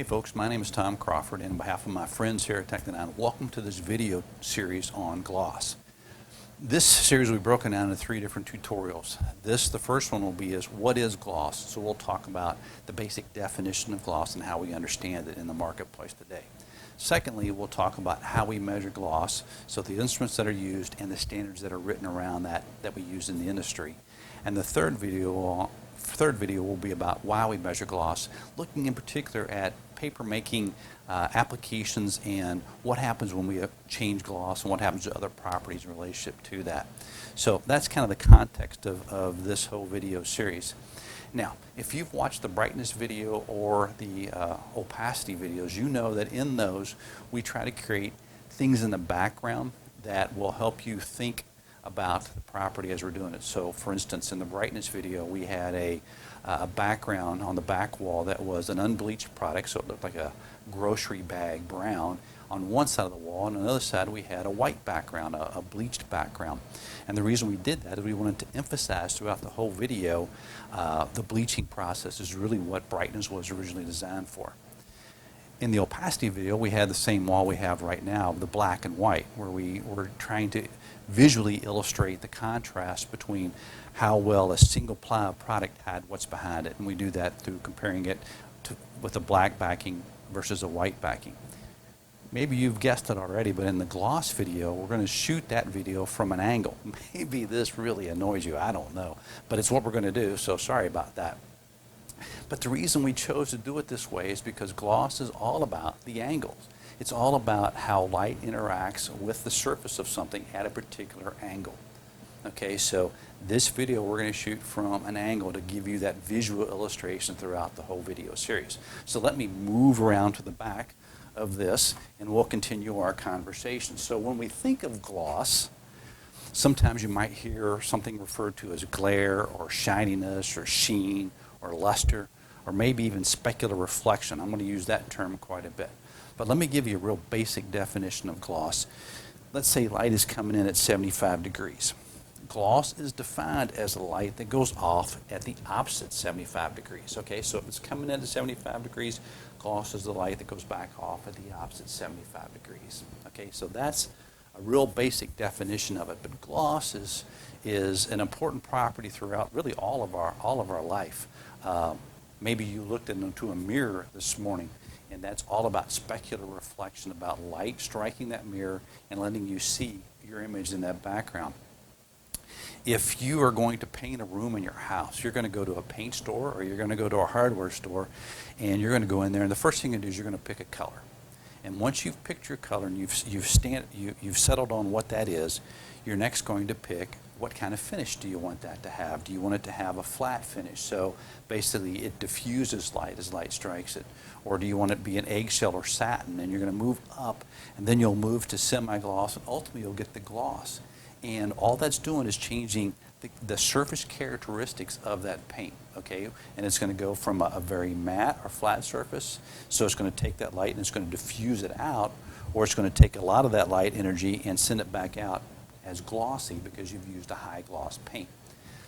Folks, my name is Tom Crawford, and on behalf of my friends here at Technodine, welcome to this video series on gloss. This series will be broken down into 3 different tutorials. The first one will be what is gloss? So we'll talk about the basic definition of gloss and how we understand it in the marketplace today. Secondly, we'll talk about how we measure gloss, so the instruments that are used and the standards that are written around that we use in the industry. And the third video will be about why we measure gloss, looking in particular at paper making applications and what happens when we change gloss and what happens to other properties in relationship to that. So that's kind of the context of this whole video series. Now, if you've watched the brightness video or the opacity videos, you know that in those we try to create things in the background that will help you think about the property as we're doing it. So for instance, in the brightness video, we had a background on the back wall that was an unbleached product, so it looked like a grocery bag brown on one side of the wall, and on the other side we had a white background, a bleached background. And the reason we did that is we wanted to emphasize throughout the whole video the bleaching process is really what brightness was originally designed for. In the opacity video, we had the same wall we have right now, the black and white, where we were trying to visually illustrate the contrast between how well a single ply product had what's behind it. And we do that through comparing it with a black backing versus a white backing. Maybe you've guessed it already, but in the gloss video, we're going to shoot that video from an angle. Maybe this really annoys you, I don't know. But it's what we're going to do, so sorry about that. But the reason we chose to do it this way is because gloss is all about the angles. It's all about how light interacts with the surface of something at a particular angle. Okay, so this video we're going to shoot from an angle to give you that visual illustration throughout the whole video series. So let me move around to the back of this and we'll continue our conversation. So when we think of gloss, sometimes you might hear something referred to as glare or shininess or sheen or luster or maybe even specular reflection. I'm going to use that term quite a bit. But let me give you a real basic definition of gloss. Let's say light is coming in at 75 degrees. Gloss is defined as a light that goes off at the opposite 75 degrees. Okay, so if it's coming in at 75 degrees, gloss is the light that goes back off at the opposite 75 degrees. Okay, so that's a real basic definition of it. But gloss is an important property throughout really all of our life. Maybe you looked into a mirror this morning, and that's all about specular reflection, about light striking that mirror and letting you see your image in that background. If you are going to paint a room in your house, you're going to go to a paint store or you're going to go to a hardware store, and you're going to go in there, and the first thing you do is you're going to pick a color. And once you've picked your color and you've settled on what that is, you're next going to pick what kind of finish do you want that to have. Do you want it to have a flat finish, so basically it diffuses light as light strikes it? Or do you want it to be an eggshell or satin? And you're going to move up, and then you'll move to semi-gloss, and ultimately you'll get the gloss. And all that's doing is changing the surface characteristics of that paint, okay? And it's going to go from a very matte or flat surface, so it's going to take that light and it's going to diffuse it out, or it's going to take a lot of that light energy and send it back out as glossy because you've used a high gloss paint.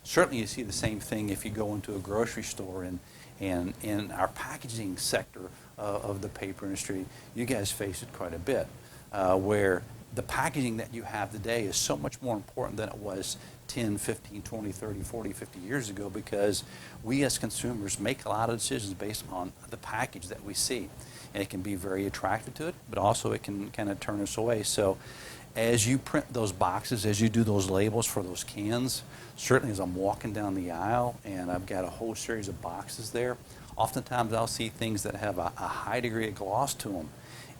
Certainly you see the same thing if you go into a grocery store, and in our packaging sector of the paper industry, you guys face it quite a bit, where the packaging that you have today is so much more important than it was 10, 15, 20, 30, 40, 50 years ago, because we as consumers make a lot of decisions based on the package that we see. And it can be very attractive to it, but also it can kind of turn us away. So as you print those boxes, as you do those labels for those cans, certainly as I'm walking down the aisle and I've got a whole series of boxes there, oftentimes I'll see things that have a high degree of gloss to them.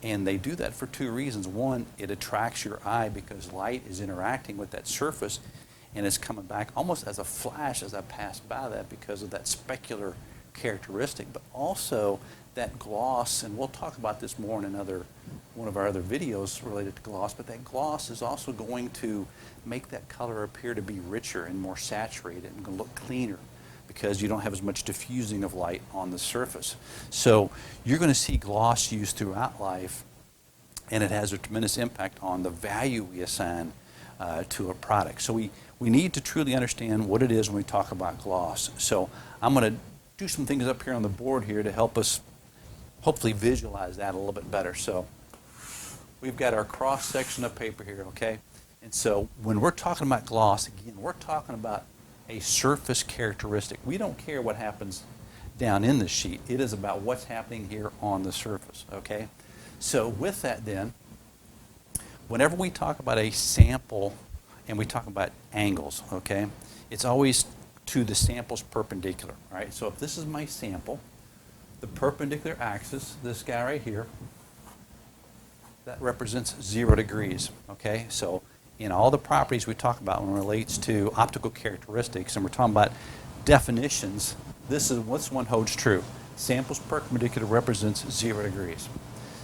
And they do that for 2 reasons. One, it attracts your eye because light is interacting with that surface and it's coming back almost as a flash as I pass by that because of that specular characteristic. But also that gloss, and we'll talk about this more in one of our other videos related to gloss, but that gloss is also going to make that color appear to be richer and more saturated and going to look cleaner, because you don't have as much diffusing of light on the surface. So you're going to see gloss used throughout life, and it has a tremendous impact on the value we assign to a product. So we need to truly understand what it is when we talk about gloss. So I'm going to do some things up here on the board here to help us hopefully visualize that a little bit better. So we've got our cross section of paper here, okay? And so when we're talking about gloss, again, we're talking about a surface characteristic. We don't care what happens down in the sheet. It is about what's happening here on the surface, okay? So with that then, whenever we talk about a sample and we talk about angles, okay, it's always to the sample's perpendicular, all right? So if this is my sample, the perpendicular axis, this guy right here, that represents 0 degrees, okay? So in all the properties we talk about when it relates to optical characteristics, and we're talking about definitions, this one holds true. Sample's perpendicular represents 0 degrees.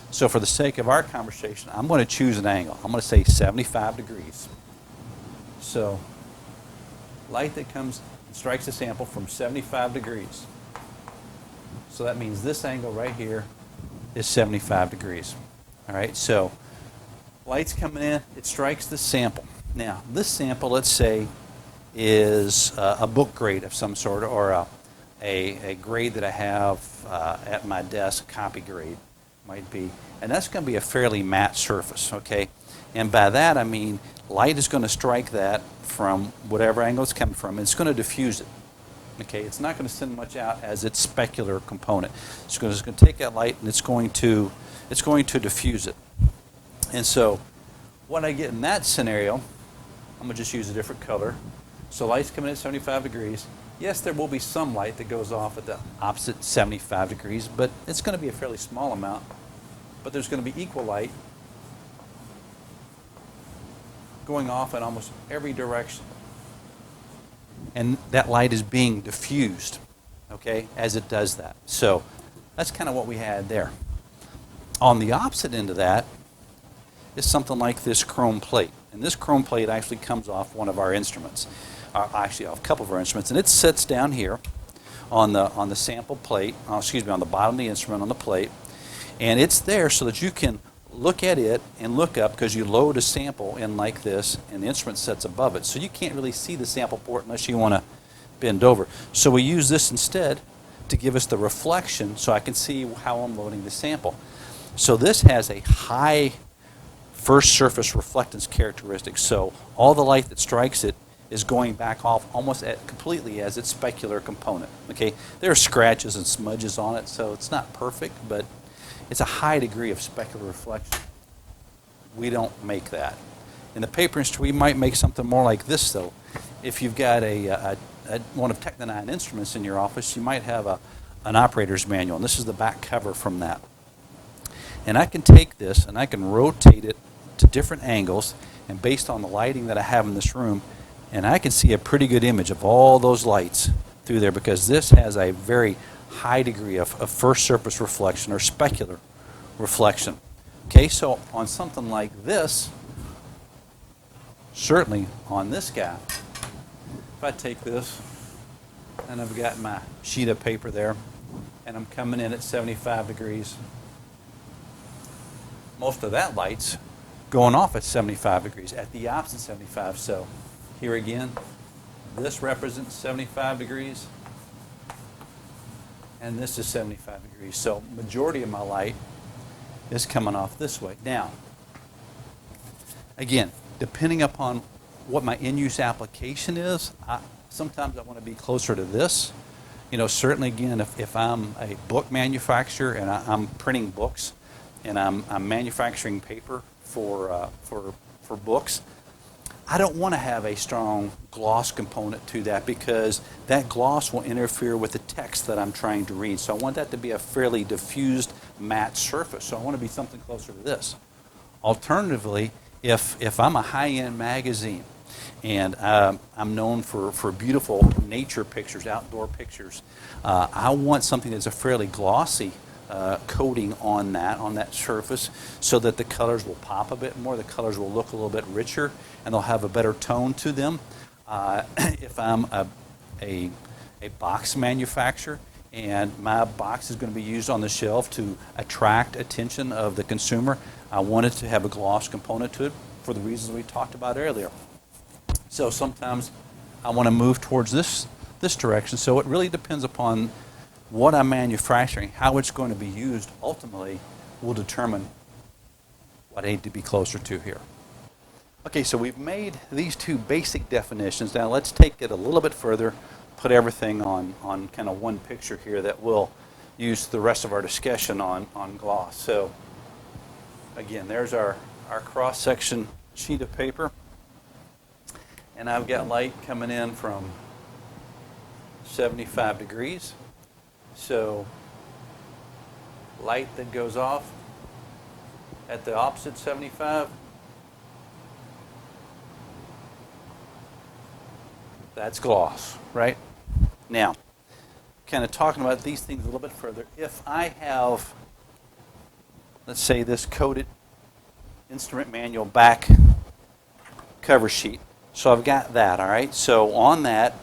So for the sake of our conversation, I'm going to choose an angle. I'm going to say 75 degrees. So light that comes and strikes the sample from 75 degrees. So that means this angle right here is 75 degrees. All right, so light's coming in, it strikes the sample. Now, this sample, let's say, is a book grade of some sort, or a grade that I have at my desk, copy grade might be. And that's going to be a fairly matte surface, okay? And by that I mean light is going to strike that from whatever angle it's coming from, and it's going to diffuse it. Okay, it's not going to send much out as its specular component. It's going to take that light and it's going to diffuse it. And so what I get in that scenario, I'm going to just use a different color. So light's coming in at 75 degrees. Yes, there will be some light that goes off at the opposite 75 degrees, but it's going to be a fairly small amount. But there's going to be equal light going off in almost every direction. And that light is being diffused, okay, as it does that. So that's kind of what we had there. On the opposite end of that is something like this chrome plate. And this chrome plate actually comes off one of our instruments, actually off a couple of our instruments. And it sits down here on the sample plate, on the bottom of the instrument on the plate. And it's there so that you can look at it and look up, because you load a sample in like this and the instrument sits above it. So you can't really see the sample port unless you want to bend over. So we use this instead to give us the reflection so I can see how I'm loading the sample. So this has a high first surface reflectance characteristic. So all the light that strikes it is going back off almost completely as its specular component. Okay, there are scratches and smudges on it, so it's not perfect, but it's a high degree of specular reflection. We don't make that. In the paper industry, we might make something more like this, though. If you've got one of Technonine instruments in your office, you might have an operator's manual, and this is the back cover from that. And I can take this and I can rotate it to different angles, and based on the lighting that I have in this room, and I can see a pretty good image of all those lights through there, because this has a very high degree of first surface reflection or specular reflection. Okay, so on something like this, certainly on this guy, if I take this and I've got my sheet of paper there and I'm coming in at 75 degrees, most of that light's going off at 75 degrees, at the opposite 75. So here again, this represents 75 degrees. And this is 75 degrees. So majority of my light is coming off this way. Now, again, depending upon what my end-use application is, sometimes I want to be closer to this. You know, certainly, again, if I'm a book manufacturer and I'm printing books and I'm manufacturing paper for books, I don't want to have a strong gloss component to that, because that gloss will interfere with the text that I'm trying to read. So I want that to be a fairly diffused matte surface. So I want to be something closer to this. Alternatively, if I'm a high-end magazine and I'm known for beautiful nature pictures, outdoor pictures, I want something that's a fairly glossy coating on that surface, so that the colors will pop a bit more, the colors will look a little bit richer, and they'll have a better tone to them. If I'm a box manufacturer and my box is going to be used on the shelf to attract attention of the consumer, I want it to have a gloss component to it for the reasons we talked about earlier. So sometimes I want to move towards this direction. So it really depends upon what I'm manufacturing, how it's going to be used ultimately will determine what I need to be closer to here. Okay, so we've made these two basic definitions. Now let's take it a little bit further, put everything on kind of one picture here that we'll use the rest of our discussion on gloss. So again, there's our cross-section sheet of paper. And I've got light coming in from 75 degrees. So light that goes off at the opposite 75, that's gloss, right? Now, kind of talking about these things a little bit further, if I have, let's say, this coated instrument manual back cover sheet, so I've got that, all right? So on that,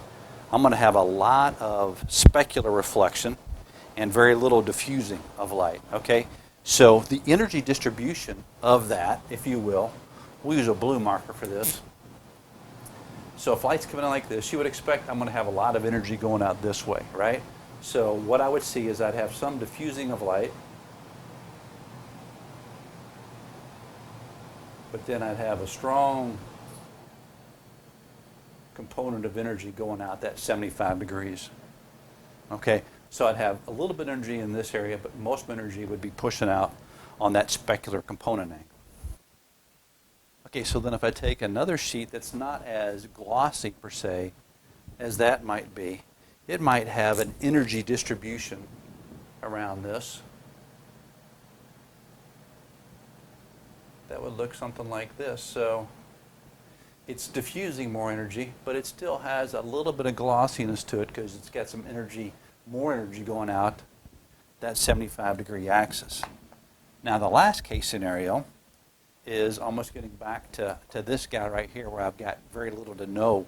I'm going to have a lot of specular reflection and very little diffusing of light, okay? So the energy distribution of that, if you will, we'll use a blue marker for this. So if light's coming in like this, you would expect I'm going to have a lot of energy going out this way, right? So what I would see is I'd have some diffusing of light, but then I'd have a strong component of energy going out that 75 degrees. Okay, so I'd have a little bit of energy in this area, but most energy would be pushing out on that specular component angle. Okay, so then if I take another sheet that's not as glossy per se as that might be, it might have an energy distribution around this that would look something like this. So it's diffusing more energy, but it still has a little bit of glossiness to it because it's got some energy, more energy going out that 75-degree axis. Now the last case scenario is almost getting back to this guy right here where I've got very little to no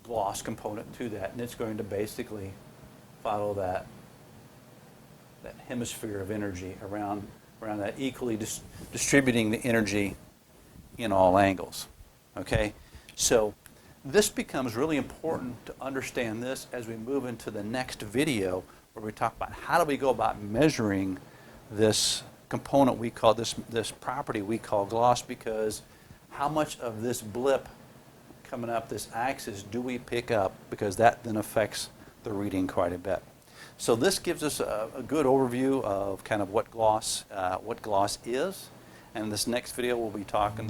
gloss component to that, and it's going to basically follow that hemisphere of energy around that, equally distributing the energy in all angles. Okay, so this becomes really important to understand this as we move into the next video where we talk about how do we go about measuring this component we call this property we call gloss, because how much of this blip coming up this axis do we pick up, because that then affects the reading quite a bit. So this gives us a good overview of kind of what gloss is, and in this next video we'll be talking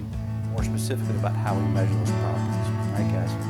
more specifically about how we measure those properties. All right, guys.